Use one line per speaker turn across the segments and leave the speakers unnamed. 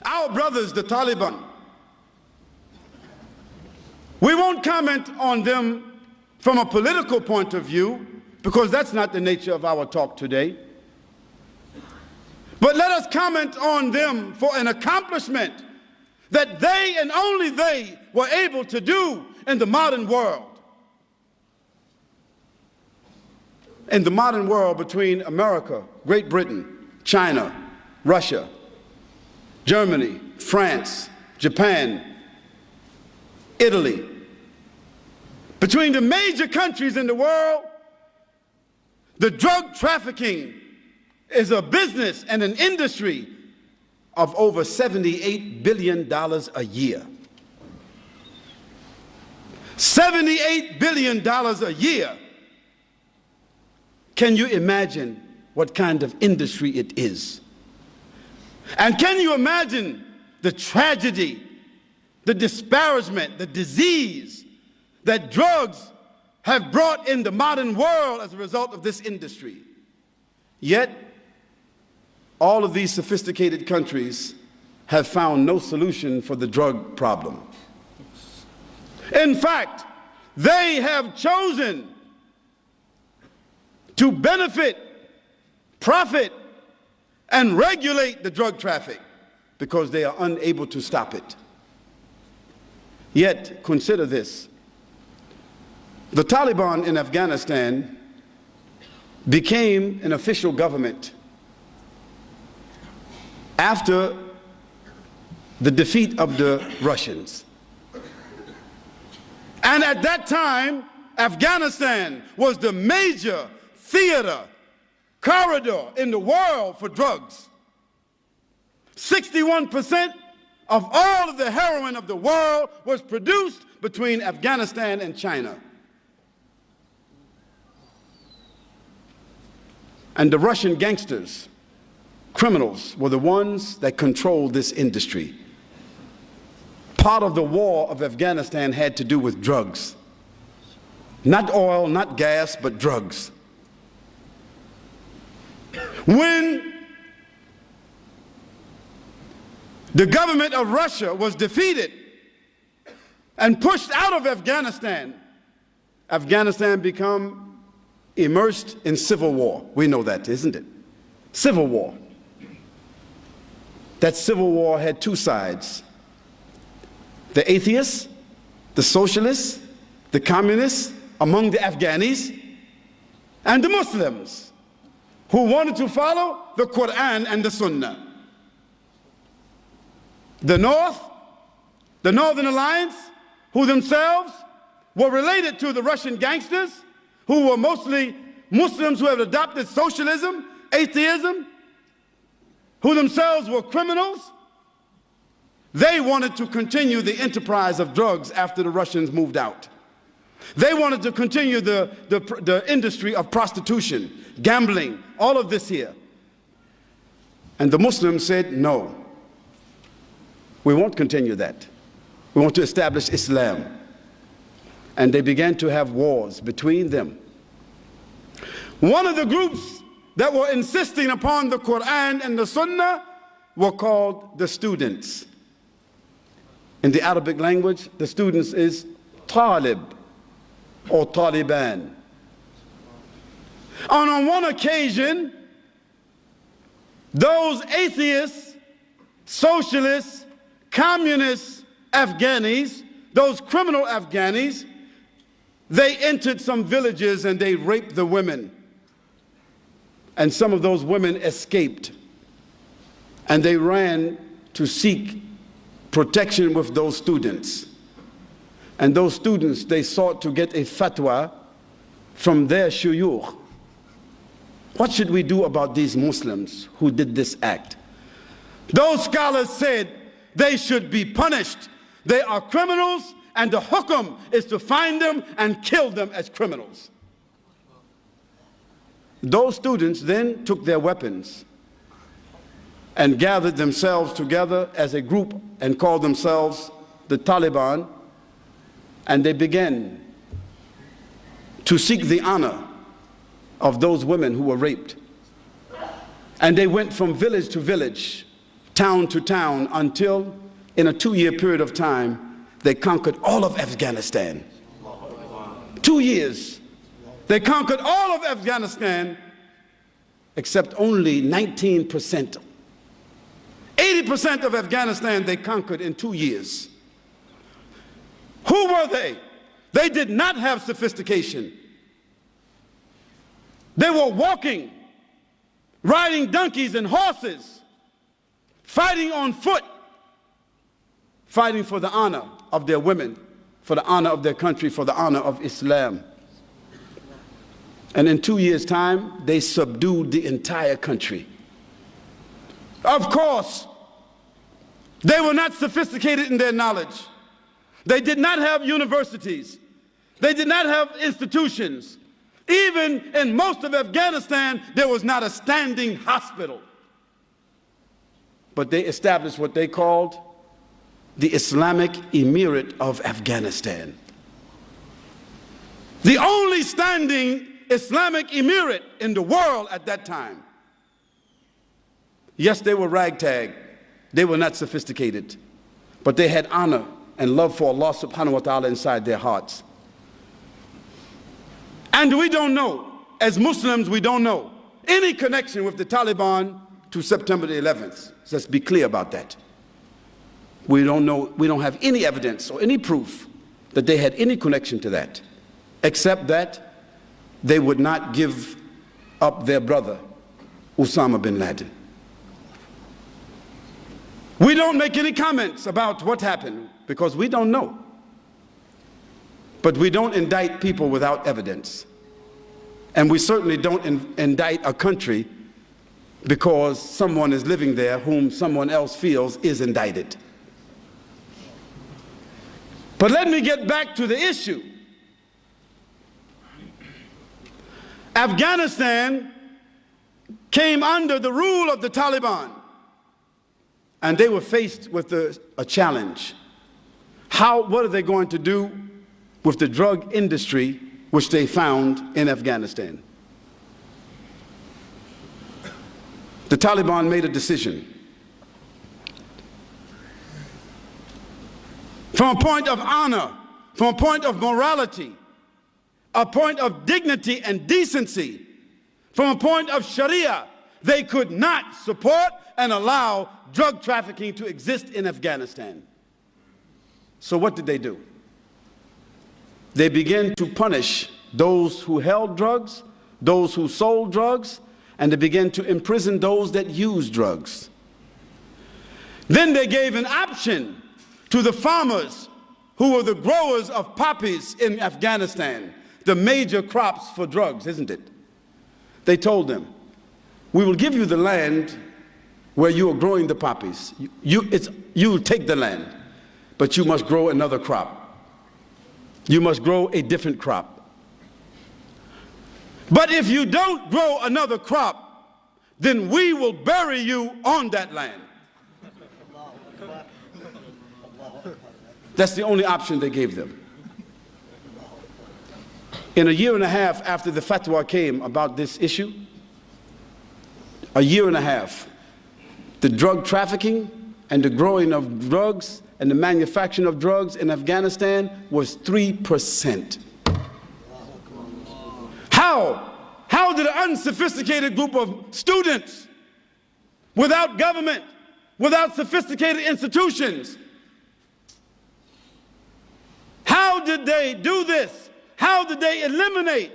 our brothers, the Taliban, we won't comment on them from a political point of view, because that's not the nature of our talk today. But let us comment on them for an accomplishment that they and only they were able to do in the modern world. In the modern world, between America, Great Britain, China, Russia, Germany, France, Japan, Italy, between the major countries in the world, the drug trafficking is a business and an industry of over $78 billion a year. $78 billion a year. Can you imagine what kind of industry it is? And can you imagine the tragedy, the disparagement, the disease that drugs have brought in the modern world as a result of this industry? Yet, all of these sophisticated countries have found no solution for the drug problem. In fact, they have chosen to benefit, profit, and regulate the drug traffic because they are unable to stop it. Yet, consider this. The Taliban in Afghanistan became an official government after the defeat of the Russians. And at that time, Afghanistan was the major theater, corridor in the world for drugs. 61% of all of the heroin of the world was produced between Afghanistan and China. And the Russian gangsters, criminals, were the ones that controlled this industry. Part of the war of Afghanistan had to do with drugs. Not oil, not gas, but drugs. When the government of Russia was defeated and pushed out of Afghanistan, Afghanistan became immersed in civil war. We know that, isn't it? Civil war. That civil war had two sides. The atheists, the socialists, the communists among the Afghanis, and the Muslims who wanted to follow the Quran and the Sunnah. The North, the Northern Alliance, who themselves were related to the Russian gangsters, who were mostly Muslims who had adopted socialism, atheism, who themselves were criminals. They wanted to continue the enterprise of drugs after the Russians moved out. They wanted to continue the industry of prostitution, gambling, all of this here. And the Muslims said, no, we won't continue that. We want to establish Islam. And they began to have wars between them. One of the groups that were insisting upon the Quran and the Sunnah were called the students. In the Arabic language, the students is Talib or Taliban. And on one occasion, those atheists, socialists, communist Afghanis, those criminal Afghanis, they entered some villages and they raped the women. And some of those women escaped. And they ran to seek protection with those students. And those students, they sought to get a fatwa from their shuyukh. What should we do about these Muslims who did this act? Those scholars said they should be punished. They are criminals, and the hukum is to find them and kill them as criminals. Those students then took their weapons and gathered themselves together as a group and called themselves the Taliban, and they began to seek the honor of those women who were raped. And they went from village to village, town to town, until in a 2-year period of time, they conquered all of Afghanistan. 2 years. They conquered all of Afghanistan except only 19%. 80% of Afghanistan they conquered in 2 years. Who were they? They did not have sophistication. They were walking, riding donkeys and horses, fighting on foot, fighting for the honor of their women, for the honor of their country, for the honor of Islam. And in 2 years' time, they subdued the entire country. Of course, they were not sophisticated in their knowledge. They did not have universities. They did not have institutions. Even in most of Afghanistan, there was not a standing hospital. But they established what they called the Islamic Emirate of Afghanistan. The only standing Islamic Emirate in the world at that time. Yes, they were ragtag. They were not sophisticated. But they had honor and love for Allah subhanahu wa ta'ala inside their hearts. And we don't know, as Muslims, we don't know any connection with the Taliban to September the 11th. So let's be clear about that. We don't know, we don't have any evidence or any proof that they had any connection to that, except that they would not give up their brother, Osama bin Laden. We don't make any comments about what happened because we don't know. But we don't indict people without evidence. And we certainly don't indict a country because someone is living there whom someone else feels is indicted. But let me get back to the issue. Afghanistan came under the rule of the Taliban, and they were faced with a challenge. What are they going to do with the drug industry which they found in Afghanistan? The Taliban made a decision. From a point of honor, from a point of morality, a point of dignity and decency, from a point of Sharia, they could not support and allow drug trafficking to exist in Afghanistan. So what did they do? They began to punish those who held drugs, those who sold drugs, and they began to imprison those that used drugs. Then they gave an option to the farmers who were the growers of poppies in Afghanistan, the major crops for drugs, isn't it? They told them, we will give you the land where you are growing the poppies. You take the land, but you must grow another crop. You must grow a different crop. But if you don't grow another crop, then we will bury you on that land. That's the only option they gave them. In a year and a half after the fatwa came about this issue, a year and a half, the drug trafficking and the growing of drugs and the manufacturing of drugs in Afghanistan was 3%. How did an unsophisticated group of students, without government, without sophisticated institutions, how did they do this? How did they eliminate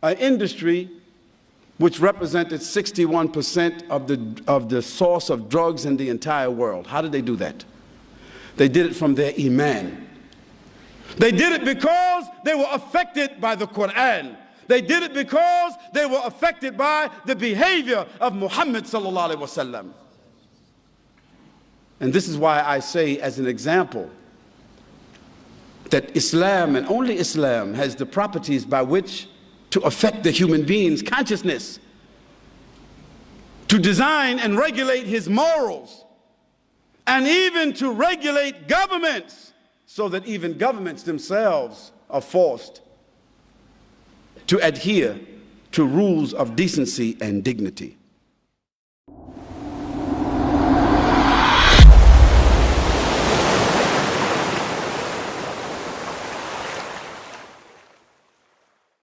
an industry which represented 61% of the source of drugs in the entire world? How did they do that? They did it from their iman. They did it because they were affected by the Quran. They did it because they were affected by the behavior of Muhammad sallallahu alaihi wasallam. And this is why I say, as an example, that Islam, and only Islam, has the properties by which to affect the human being's consciousness, to design and regulate his morals, and even to regulate governments, so that even governments themselves are forced to adhere to rules of decency and dignity.